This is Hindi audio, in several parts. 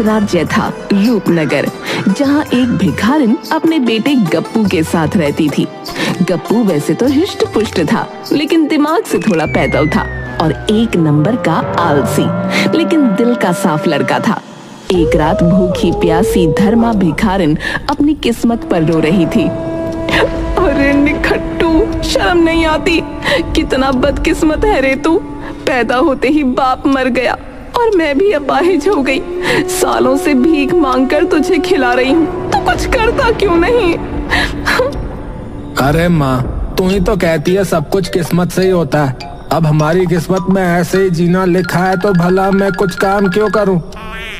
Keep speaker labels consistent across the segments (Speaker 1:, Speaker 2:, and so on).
Speaker 1: राज्य था, रूपनगर, जहाँ एक भिखारिन अपने बेटे गप्पू के साथ रहती थी। गप्पू वैसे तो हिष्ट पुष्ट था, लेकिन दिमाग से थोड़ा पैदल था और एक नंबर का आलसी, लेकिन दिल का साफ लड़का था। एक रात भूखी प्यासी धर्मा भिखारिन अपनी किस्मत पर रो रही थी। अरे निखट्टू, शर्म नहीं आती? कितना बदकिस्मत है रे तू। पैदा होते ही बाप मर गया और मैं भी अपाहिज हो गई। सालों से भीख मांगकर तुझे खिला रही हूँ, तो कुछ करता क्यों नहीं?
Speaker 2: अरे माँ, तू ही तो कहती है सब कुछ किस्मत से ही होता है। अब हमारी किस्मत में ऐसे ही जीना लिखा है तो भला मैं कुछ काम क्यों करूं?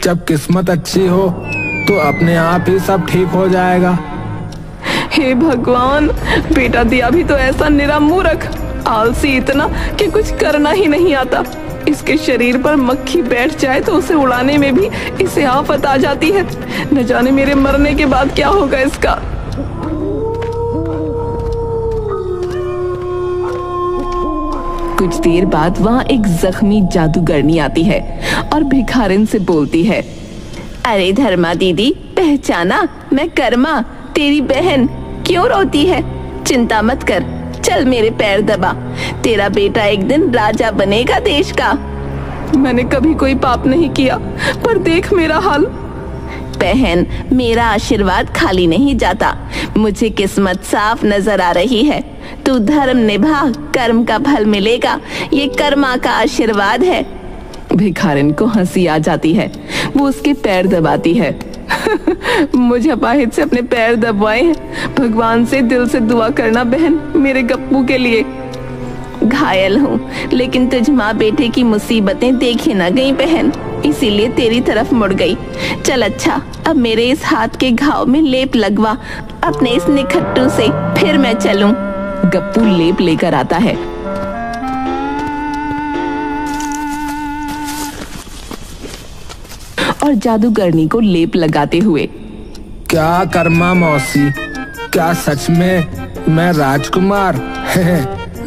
Speaker 2: जब किस्मत अच्छी हो तो अपने आप ही सब ठीक हो जाएगा।
Speaker 1: हे भगवान, बेटा दिया भी तो ऐसा निरा मूर्ख, आलसी इतना कि कुछ करना ही नहीं आता। इसके शरीर पर मक्खी बैठ जाए तो उसे उड़ाने में भी इसे आफत आ जाती है। न जाने मेरे मरने के बाद क्या होगा इसका। कुछ देर बाद वहाँ एक जख्मी जादूगरनी आती है और भिखारिन से बोलती है, अरे धर्मा दीदी, पहचाना? मैं कर्मा, तेरी बहन। क्यों रोती है? चिंता मत कर, चल मेरे पैर दबा, तेरा बेटा एक दिन राजा बनेगा देश का। मैंने कभी कोई पाप नहीं किया, पर देख मेरा हाल। बहन, मेरा आशीर्वाद खाली नहीं जाता। मुझे किस्मत साफ नजर आ रही है। तू धर्म निभा, कर्म का फल मिलेगा। ये कर्मा का आशीर्वाद है। भिखारिन को हंसी आ जाती है। वो उसके पैर दबाती है। मुझे अपाहिज से अपने पैर दबवाए हैं। भगवान से दिल से दुआ करना बहन, मेरे गप्पू के लिए। घायल हूँ, लेकिन तुझ माँ बेटे की मुसीबतें देखी ना गई बहन, इसीलिए तेरी तरफ मुड़ गई। चल अच्छा, अब मेरे इस हाथ के घाव में लेप लगवा अपने इस निखट्टू से, फिर मैं चलूं। गप्पू लेप लेकर आता है। और जादूगरनी को लेप लगाते हुए,
Speaker 2: क्या कर्मा मौसी, क्या सच में मैं राजकुमार?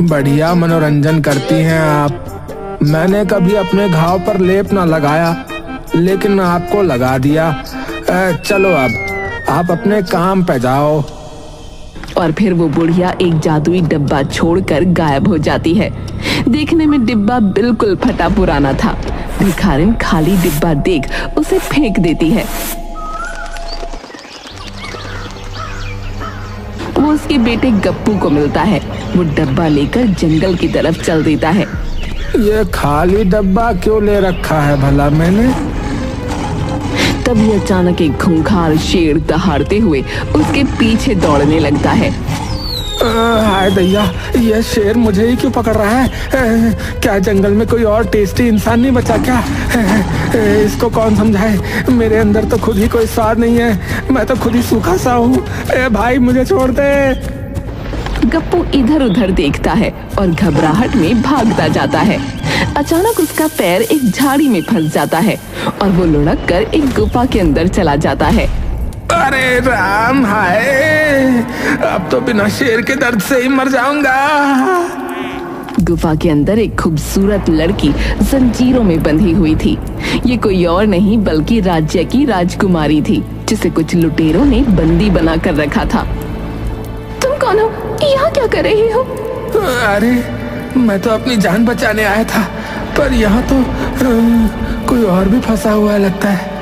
Speaker 2: बढ़िया मनोरंजन करती हैं आप। मैंने कभी अपने घाव पर लेप ना लगाया, लेकिन आपको लगा दिया। चलो अब आप अपने काम पे जाओ।
Speaker 1: और फिर वो बुढ़िया एक जादुई डिब्बा छोड़कर गायब हो जाती है। देखने में डिब्बा बिल्कुल फटा पुराना था। भिखारिन खाली डिब्बा देख उसे फेंक देती है। वो उसके बेटे गप्पू को मिलता है। वो डब्बा लेकर जंगल की तरफ चल देता है।
Speaker 2: ये खाली डब्बा क्यों ले रखा है भला मैंने?
Speaker 1: तभी अचानक एक खूंखार शेर दहाड़ते हुए उसके पीछे दौड़ने लगता है।
Speaker 2: हाय दैया, ये शेर मुझे ही क्यों पकड़ रहा है? क्या जंगल में कोई और टेस्टी इंसान नहीं बचा क्या? इसको कौन समझाए? मेरे अंदर तो खुद ही कोई स्वाद नहीं है। मैं तो खुद ही सूखा सा हूँ। भाई मुझे छोड़ दे।
Speaker 1: गप्पू इधर उधर देखता है और घबराहट में भागता जाता है। अचानक उसका पैर एक झाड़ी में फंस जाता है और वो लुढ़क कर एक गुफा के अंदर चला जाता है।
Speaker 2: अरे राम, हाय, अब तो बिना शेर के दर्द से ही मर जाऊंगा।
Speaker 1: गुफा के अंदर एक खूबसूरत लड़की जंजीरों में बंधी हुई थी। ये कोई और नहीं बल्कि राज्य की राजकुमारी थी, जिसे कुछ लुटेरों ने बंदी बनाकर रखा था। तुम कौन हो? यहाँ क्या कर रही हो?
Speaker 2: अरे मैं तो अपनी जान बचाने आया था, पर यहाँ तो कोई और भी फंसा हुआ है लगता है।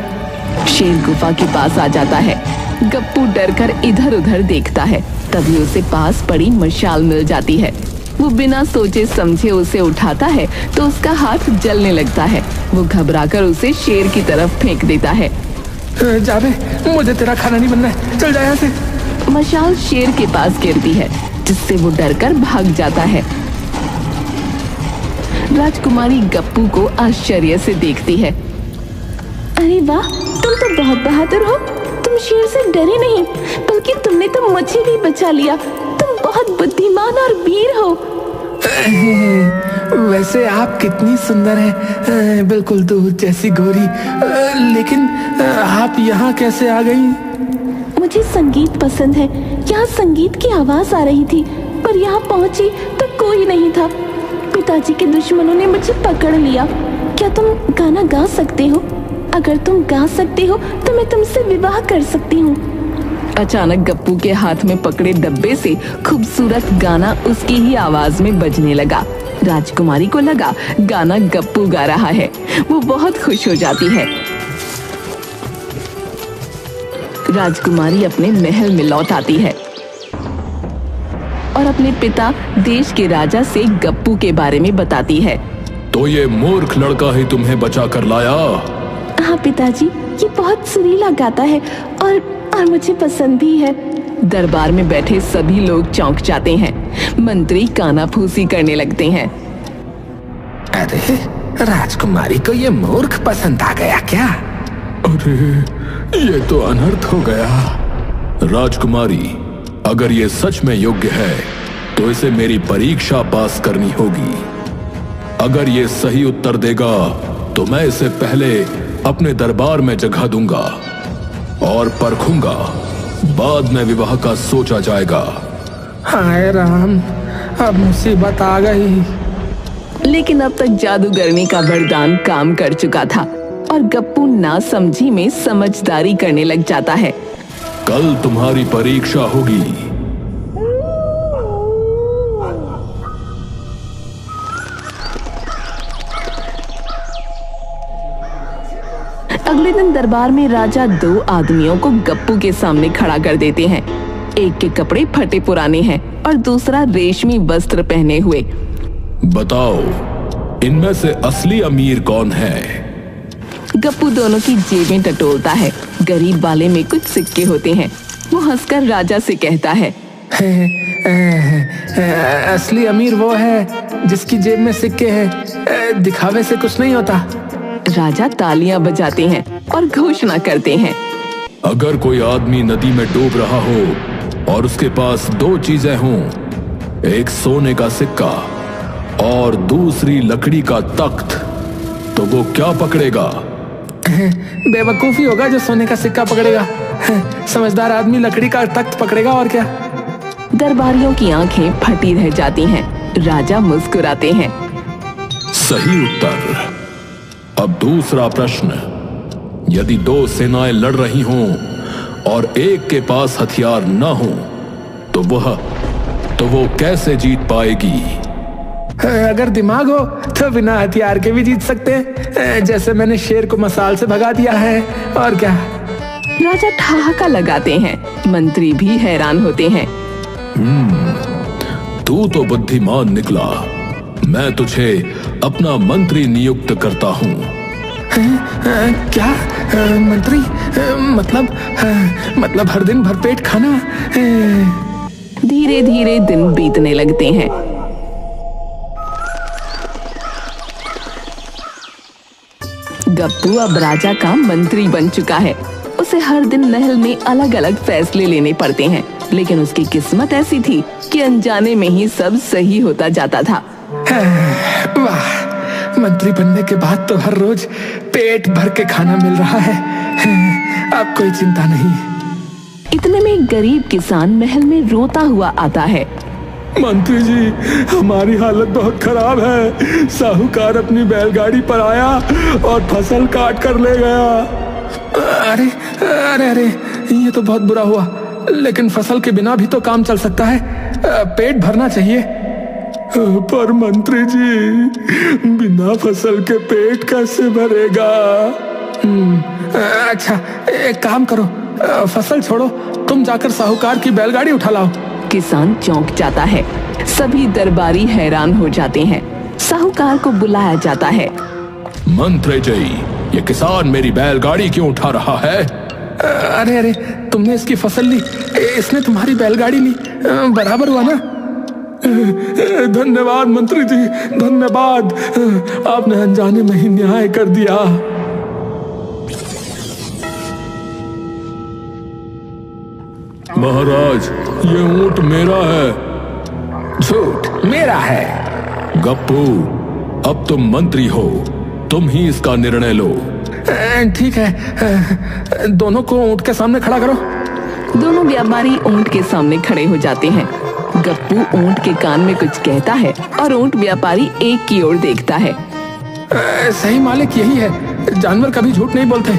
Speaker 1: शेर गुफा के पास आ जाता है। गप्पू डरकर इधर उधर देखता है। तभी उसे पास पड़ी मशाल मिल जाती है। वो बिना सोचे समझे उसे उठाता है तो उसका हाथ जलने लगता है। वो घबराकर उसे शेर की तरफ फेंक देता है।
Speaker 2: जाबे, मुझे तेरा खाना नहीं बनना है, चल जा यहाँ से।
Speaker 1: मशाल शेर के पास गिरती है, जिससे वो डरकर भाग जाता है। राजकुमारी गप्पू को आश्चर्य से देखती है। अरे वाह, तुम तो बहुत बहादुर हो। तुम शेर से डरे नहीं, बल्कि तुमने तो मुझे भी बचा लिया। तुम बहुत बुद्धिमान और वीर हो।
Speaker 2: वैसे आप कितनी सुंदर हैं, बिल्कुल दूध जैसी गोरी। लेकिन आप यहाँ कैसे आ गई?
Speaker 1: मुझे संगीत पसंद है। यहाँ संगीत की आवाज आ रही थी, पर यहाँ पहुंची तो कोई नहीं था। पिताजी के दुश्मनों ने मुझे पकड़ लिया। क्या तुम गाना गा सकते हो? अगर तुम गा सकते हो तो मैं तुमसे विवाह कर सकती हूँ। अचानक गप्पू के हाथ में पकड़े डब्बे से खूबसूरत गाना उसकी ही आवाज में बजने लगा। राजकुमारी को लगा गाना गप्पू गा रहा है। वो बहुत खुश हो जाती है। राजकुमारी अपने महल में लौट आती है और अपने पिता देश के राजा से गप्पू के बारे में बताती है।
Speaker 3: तो ये मूर्ख लड़का ही तुम्हें बचा कर लाया?
Speaker 1: हाँ पिताजी, ये बहुत सुरीला गाता है और मुझे पसंद भी है। दरबार में बैठे सभी लोग चौंक जाते हैं। मंत्री कानाफूसी करने लगते हैं।
Speaker 2: अरे राजकुमारी को ये मूर्ख पसंद आ गया क्या?
Speaker 3: अरे ये तो अनर्थ हो गया। राजकुमारी, अगर ये सच में योग्य है तो इसे मेरी परीक्षा पास करनी होगी। अगर ये सही उत्तर देगा तो मैं इसे पहले अपने दरबार में जगह दूंगा और परखूंगा, बाद में विवाह का सोचा जाएगा।
Speaker 2: हाय राम, अब मुसीबत आ गई।
Speaker 1: लेकिन अब तक जादूगरनी का वरदान काम कर चुका था और गप्पू नासमझी में समझदारी करने लग जाता है।
Speaker 3: कल तुम्हारी परीक्षा होगी।
Speaker 1: अगले दिन दरबार में राजा 2 आदमियों को गप्पू के सामने खड़ा कर देते हैं। एक के कपड़े फटे पुराने हैं और दूसरा रेशमी वस्त्र पहने हुए।
Speaker 3: बताओ, इनमें से असली अमीर कौन है?
Speaker 1: गप्पू दोनों की जेबें टटोलता है। गरीब वाले में कुछ सिक्के होते हैं। वो हंसकर राजा से कहता है,
Speaker 2: असली अमीर वो है जिसकी जेब में सिक्के हैं, दिखावे से कुछ नहीं होता।
Speaker 1: राजा तालियां बजाते हैं और घोषणा करते हैं,
Speaker 3: अगर कोई आदमी नदी में डूब रहा हो और उसके पास 2 चीजें हों, एक सोने का सिक्का और दूसरी लकड़ी का तख्त, तो वो क्या पकड़ेगा?
Speaker 2: बेवकूफी होगा जो सोने का सिक्का पकड़ेगा। समझदार आदमी लकड़ी का तख्त पकड़ेगा, और क्या।
Speaker 1: दरबारियों की आंखें फटी रह जाती हैं। राजा मुस्कुराते हैं।
Speaker 3: सही उत्तर। अब दूसरा प्रश्न, यदि 2 सेनाएं लड़ रही हों और एक के पास हथियार न हो तो वो कैसे जीत पाएगी?
Speaker 2: अगर दिमाग हो तो बिना हथियार के भी जीत सकते हैं, जैसे मैंने शेर को मसाल से भगा दिया है, और क्या।
Speaker 1: राजा ठहाका लगाते हैं। मंत्री भी हैरान होते हैं।
Speaker 3: तू तो बुद्धिमान निकला। मैं तुझे अपना मंत्री नियुक्त करता हूँ।
Speaker 2: क्या मंत्री? मतलब हर दिन भरपेट खाना?
Speaker 1: धीरे धीरे दिन बीतने लगते हैं। गप्पू अब राजा का मंत्री बन चुका है। उसे हर दिन महल में अलग अलग फैसले लेने पड़ते हैं, लेकिन उसकी किस्मत ऐसी थी कि अनजाने में ही सब सही होता जाता था।
Speaker 2: वाह, मंत्री बनने के बाद तो हर रोज पेट भर के खाना मिल रहा है। अब कोई चिंता नहीं।
Speaker 1: इतने में एक गरीब किसान महल में रोता हुआ आता है।
Speaker 3: मंत्री जी, हमारी हालत बहुत खराब है। साहूकार अपनी बैलगाड़ी पर आया और फसल काट कर ले गया।
Speaker 2: अरे अरे अरे, ये तो बहुत बुरा हुआ। लेकिन फसल के बिना भी तो काम चल सकता है। पेट भरना चाहिए।
Speaker 3: पर मंत्री जी, बिना फसल के पेट कैसे भरेगा?
Speaker 2: अच्छा, एक काम करो, फसल छोड़ो, तुम जाकर साहूकार की बैलगाड़ी उठा लाओ।
Speaker 1: किसान चौंक जाता है। सभी दरबारी हैरान हो जाते हैं। साहूकार को बुलाया जाता है।
Speaker 3: मंत्री जी, ये किसान मेरी बैलगाड़ी क्यों उठा रहा है?
Speaker 2: अरे अरे, तुमने इसकी फसल ली, इसने तुम्हारी बैलगाड़ी ली, बराबर हुआ ना।
Speaker 3: धन्यवाद मंत्री जी, धन्यवाद। आपने अनजाने में ही न्याय कर दिया। महाराज, ये ऊंट मेरा है।
Speaker 2: झूठ, मेरा है।
Speaker 3: गप्पू, अब तुम मंत्री हो, तुम ही इसका निर्णय लो।
Speaker 2: ठीक है, दोनों को ऊंट के सामने खड़ा करो।
Speaker 1: दोनों व्यापारी ऊंट के सामने खड़े हो जाते हैं। गप्पू ऊंट के कान में कुछ कहता है और ऊंट व्यापारी एक की ओर देखता है।
Speaker 2: सही मालिक यही है, जानवर कभी झूठ नहीं बोलते।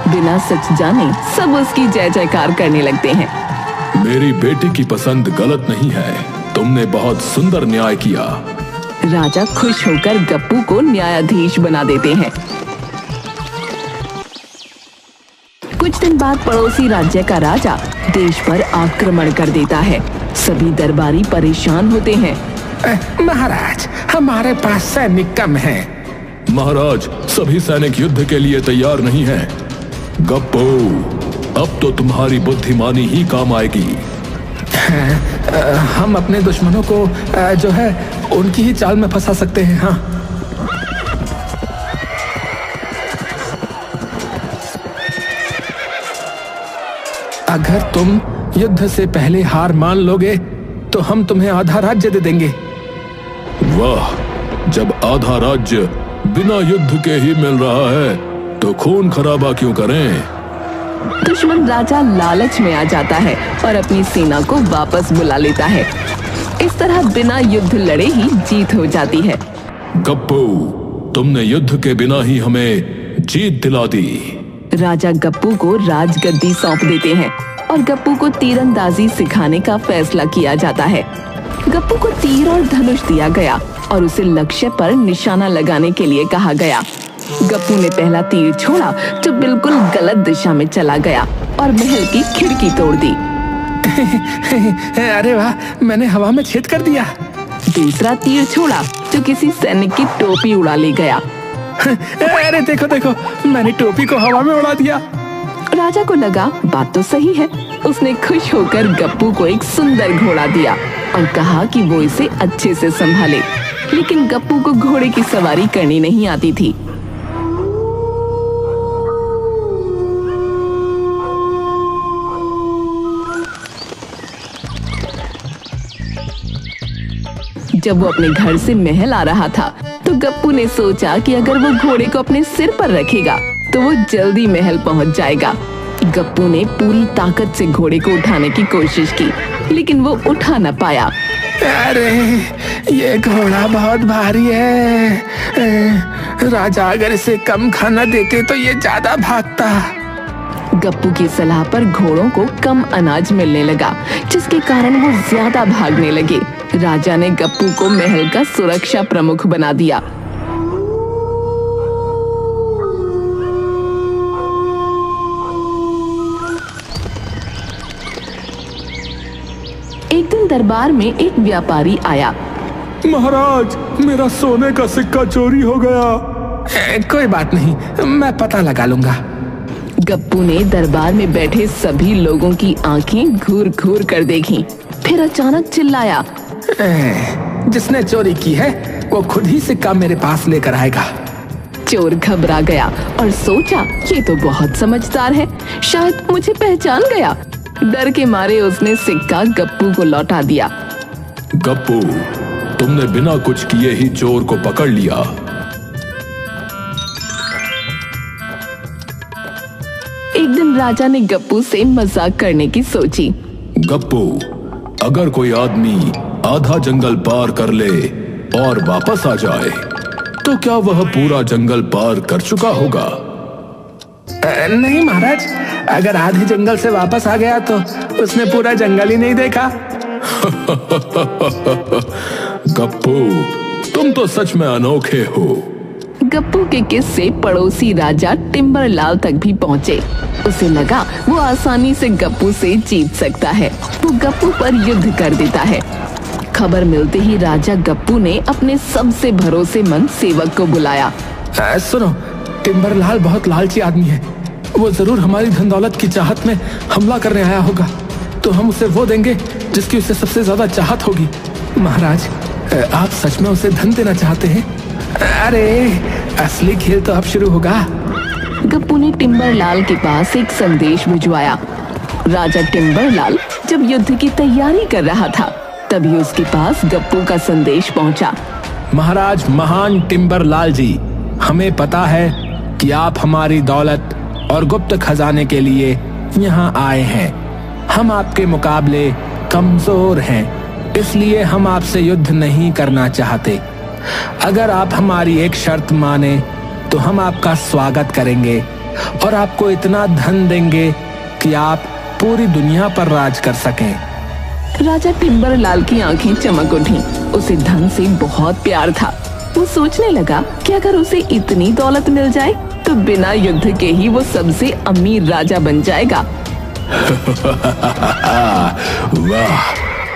Speaker 1: बिना सच जाने सब उसकी जय जयकार करने लगते हैं।
Speaker 3: मेरी बेटी की पसंद गलत नहीं है, तुमने बहुत सुंदर न्याय किया।
Speaker 1: राजा खुश होकर गप्पू को न्यायाधीश बना देते हैं। कुछ दिन बाद पड़ोसी राज्य का राजा देश पर आक्रमण कर देता है। सभी दरबारी परेशान होते हैं।
Speaker 2: महाराज, हमारे पास सैनिक कम हैं।
Speaker 3: महाराज, सभी सैनिक युद्ध के लिए तैयार नहीं हैं। गप्पू, अब तो तुम्हारी बुद्धिमानी ही काम आएगी।
Speaker 2: हम अपने दुश्मनों को जो है उनकी ही चाल में फंसा सकते हैं। हाँ, अगर तुम युद्ध से पहले हार मान लोगे तो हम तुम्हें आधा राज्य दे देंगे।
Speaker 3: वाह, जब आधा राज्य बिना युद्ध के ही मिल रहा है तो खून खराबा क्यों करें?
Speaker 1: दुश्मन राजा लालच में आ जाता है और अपनी सेना को वापस बुला लेता है। इस तरह बिना युद्ध लड़े ही जीत हो जाती है।
Speaker 3: गप्पू, तुमने युद्ध के बिना ही हमें जीत दिला दी।
Speaker 1: राजा गप्पू को राजगद्दी सौंप देते हैं और गप्पू को तीरंदाजी सिखाने का फैसला किया जाता है। गप्पू को तीर और धनुष दिया गया और उसे लक्ष्य पर निशाना लगाने के लिए कहा गया। गप्पू ने पहला तीर छोड़ा जो बिल्कुल गलत दिशा में चला गया और महल की खिड़की तोड़ दी।
Speaker 2: अरे वाह, मैंने हवा में छेद कर दिया।
Speaker 1: दूसरा तीर छोड़ा जो किसी सैनिक की टोपी उड़ा ले गया।
Speaker 2: अरे देखो देखो, मैंने टोपी को हवा में उड़ा दिया।
Speaker 1: राजा को लगा बात तो सही है। उसने खुश होकर गप्पू को एक सुंदर घोड़ा दिया और कहा कि वो इसे अच्छे से संभाले। लेकिन गप्पू को घोड़े की सवारी करनी नहीं आती थी। जब वो अपने घर से महल आ रहा था तो गप्पू ने सोचा कि अगर वो घोड़े को अपने सिर पर रखेगा तो वो जल्दी महल पहुंच जाएगा। गप्पू ने पूरी ताकत से घोड़े को उठाने की कोशिश की, लेकिन वो उठा न पाया।
Speaker 2: अरे, ये घोड़ा बहुत भारी है। राजा अगर इसे कम खाना देते तो ये ज्यादा भागता।
Speaker 1: गप्पू की सलाह पर घोड़ों को कम अनाज मिलने लगा, जिसके कारण वो ज्यादा भागने लगे। राजा ने गप्पू को महल का सुरक्षा प्रमुख बना दिया। एक दिन दरबार में एक व्यापारी आया।
Speaker 3: महाराज, मेरा सोने का सिक्का चोरी हो गया।
Speaker 2: कोई बात नहीं, मैं पता लगा लूंगा।
Speaker 1: गप्पू ने दरबार में बैठे सभी लोगों की आंखें घूर घूर कर देखीं। फिर अचानक चिल्लाया,
Speaker 2: जिसने चोरी की है वो खुद ही सिक्का मेरे पास लेकर आएगा।
Speaker 1: चोर घबरा गया और सोचा ये तो बहुत समझदार है, शायद मुझे पहचान गया। डर के मारे उसने सिक्का गप्पू को लौटा दिया।
Speaker 3: गप्पू, तुमने बिना कुछ किए ही चोर को पकड़ लिया।
Speaker 1: एक दिन राजा ने गप्पू से मजाक करने की सोची।
Speaker 3: गप्पू, अगर कोई आदमी आधा जंगल पार कर ले और वापस आ जाए तो क्या वह पूरा जंगल पार कर चुका होगा?
Speaker 2: नहीं महाराज, अगर आधे जंगल से वापस आ गया तो उसने पूरा जंगल ही नहीं देखा।
Speaker 3: गप्पू, तुम तो सच में अनोखे हो।
Speaker 1: गप्पू के किस्से पड़ोसी राजा टिम्बरलाल तक भी पहुँचे। उसे लगा वो आसानी से गप्पू से जीत सकता है। वो गप्पू पर युद्ध कर देता है। खबर मिलते ही राजा गप्पू ने अपने सबसे भरोसेमंद सेवक को बुलाया।
Speaker 2: सुनो, टिम्बरलाल बहुत लालची आदमी है। वो जरूर हमारी धन दौलत की चाहत में हमला करने आया होगा, तो हम उसे वो देंगे जिसकी उसे सबसे ज्यादा चाहत होगी। महाराज, आप सच में उसे धन देना चाहते हैं? अरे, असली खेल तो अब शुरू होगा।
Speaker 1: गप्पू ने टिम्बरलाल के पास एक संदेश भिजवाया। राजा टिम्बरलाल जब युद्ध की तैयारी कर रहा था तभी उसके पास गप्पू का संदेश पहुंचा।
Speaker 2: महाराज महान टिम्बरलाल जी, हमें पता है कि आप हमारी दौलत और गुप्त खजाने के लिए यहाँ आए हैं। हम आपके मुकाबले कमजोर हैं, इसलिए हम आपसे युद्ध नहीं करना चाहते। अगर आप हमारी एक शर्त माने तो हम आपका स्वागत करेंगे और आपको इतना धन देंगे कि आप पूरी दुनिया पर राज कर सकें।
Speaker 1: राजा टिम्बरलाल की आंखें चमक उठी। उसे धन से बहुत प्यार था। वो सोचने लगा कि अगर उसे इतनी दौलत मिल जाए तो बिना युद्ध के ही वो सबसे अमीर राजा बन जाएगा।
Speaker 3: वाह,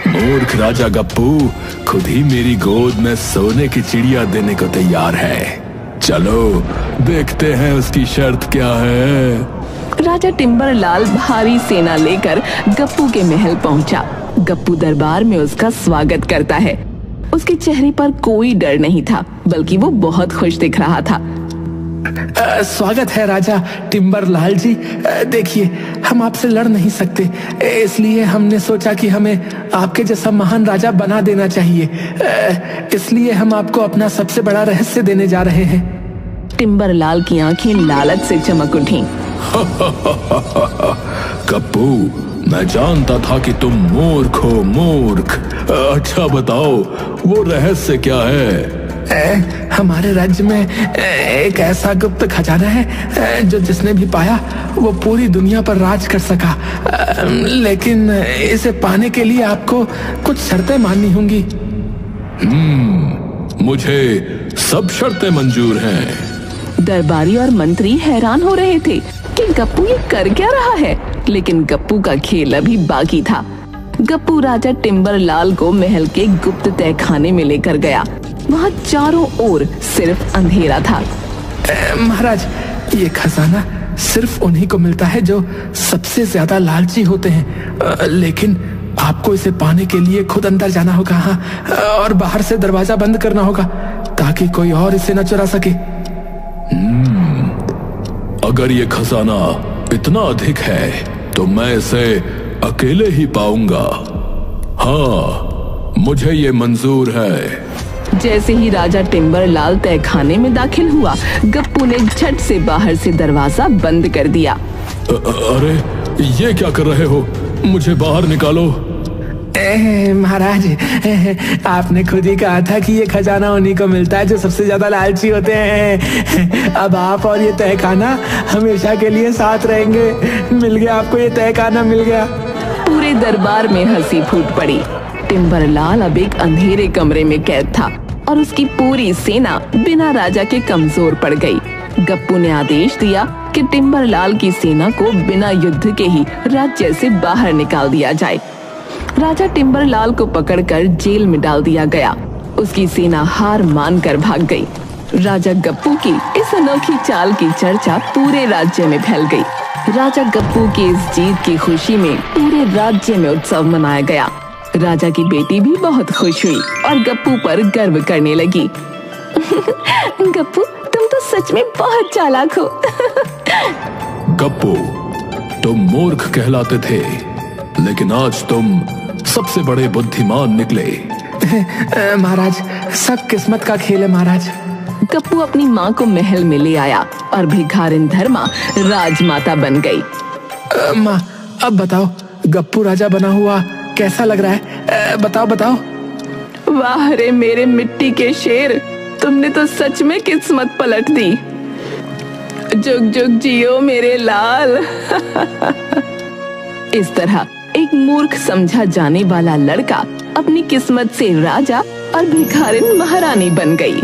Speaker 3: मूर्ख राजा गप्पू खुद ही मेरी गोद में सोने की चिड़िया देने को तैयार है। चलो देखते हैं उसकी शर्त क्या है।
Speaker 1: राजा टिम्बरलाल भारी सेना लेकर गप्पू के महल पहुंचा। गप्पू दरबार में उसका स्वागत करता है। उसके चेहरे पर कोई डर नहीं था, बल्कि वो बहुत खुश दिख रहा था।
Speaker 2: स्वागत है राजा टिम्बरलाल जी। देखिए, हम आपसे लड़ नहीं सकते, इसलिए हमने सोचा कि हमें आपके जैसा महान राजा बना देना चाहिए। इसलिए हम आपको अपना सबसे बड़ा रहस्य देने जा रहे हैं।
Speaker 1: टिम्बरलाल की आंखें लालच से चमक उठीं।
Speaker 3: गप्पू, मैं जानता था कि तुम मूर्ख हो, मूर्ख। अच्छा बताओ, वो रहस्य क्या है?
Speaker 2: हमारे राज्य में एक ऐसा गुप्त खजाना है जो जिसने भी पाया वो पूरी दुनिया पर राज कर सका। लेकिन इसे पाने के लिए आपको कुछ शर्तें माननी होंगी।
Speaker 3: मुझे सब शर्तें मंजूर हैं।
Speaker 1: दरबारी और मंत्री हैरान हो रहे थे कि गप्पू ये कर क्या रहा है, लेकिन गप्पू का खेल अभी बाकी था। गप्पू राजा टिम्बरलाल को महल के गुप्त तहखाने में लेकर गया। वहाँ चारों ओर सिर्फ अंधेरा था।
Speaker 2: महाराज, ये खजाना सिर्फ उन्हीं को मिलता है जो सबसे ज्यादा लालची होते हैं। लेकिन आपको इसे पाने के लिए खुद अंदर जाना होगा, हाँ, और बाहर से दरवाजा बंद करना होगा ताकि कोई और इसे न चुरा सके।
Speaker 3: अगर ये खजाना इतना अधिक है तो मैं इसे अकेले ही पाऊंगा। हाँ, मुझे ये मंजूर है।
Speaker 1: जैसे ही राजा टिम्बरलाल तहखाने में दाखिल हुआ, गप्पू ने झट से बाहर से दरवाजा बंद कर दिया।
Speaker 3: अरे, ये क्या कर रहे हो? मुझे बाहर निकालो।
Speaker 2: महाराज, आपने खुद ही कहा था कि ये खजाना उन्हीं को मिलता है जो सबसे ज्यादा लालची होते हैं। अब आप और ये तहखाना हमेशा के लिए साथ रहेंगे। मिल गया आपको, ये तहखाना मिल गया।
Speaker 1: पूरे दरबार में हंसी फूट पड़ी। टिम्बरलाल अब एक अंधेरे कमरे में कैद था और उसकी पूरी सेना बिना राजा के कमजोर पड़ गई। गप्पू ने आदेश दिया कि टिम्बरलाल की सेना को बिना युद्ध के ही राज्य से बाहर निकाल दिया जाए। राजा टिम्बरलाल को पकड़कर जेल में डाल दिया गया। उसकी सेना हार मानकर भाग गई। राजा गप्पू की इस अनोखी चाल की चर्चा पूरे राज्य में फैल गई। राजा गप्पू की इस जीत की खुशी में पूरे राज्य में उत्सव मनाया गया। राजा की बेटी भी बहुत खुश हुई और गप्पू पर गर्व करने लगी। गप्पू, तुम तो सच में बहुत चालाक हो।
Speaker 3: गप्पू, तुम मूर्ख कहलाते थे, लेकिन आज तुम सबसे बड़े बुद्धिमान निकले।
Speaker 2: महाराज, सब किस्मत का खेल है महाराज।
Speaker 1: गप्पू अपनी माँ को महल में ले आया और भिखारिन धर्मा राजमाता बन गई।
Speaker 2: माँ, अब बताओ, गप्पू राजा बना हुआ कैसा लग रहा है? बताओ बताओ।
Speaker 1: वाह रे मेरे मिट्टी के शेर, तुमने तो सच में किस्मत पलट दी। जुग जुग जियो मेरे लाल। इस तरह एक मूर्ख समझा जाने वाला लड़का अपनी किस्मत से राजा और भिखारिन महारानी बन गई।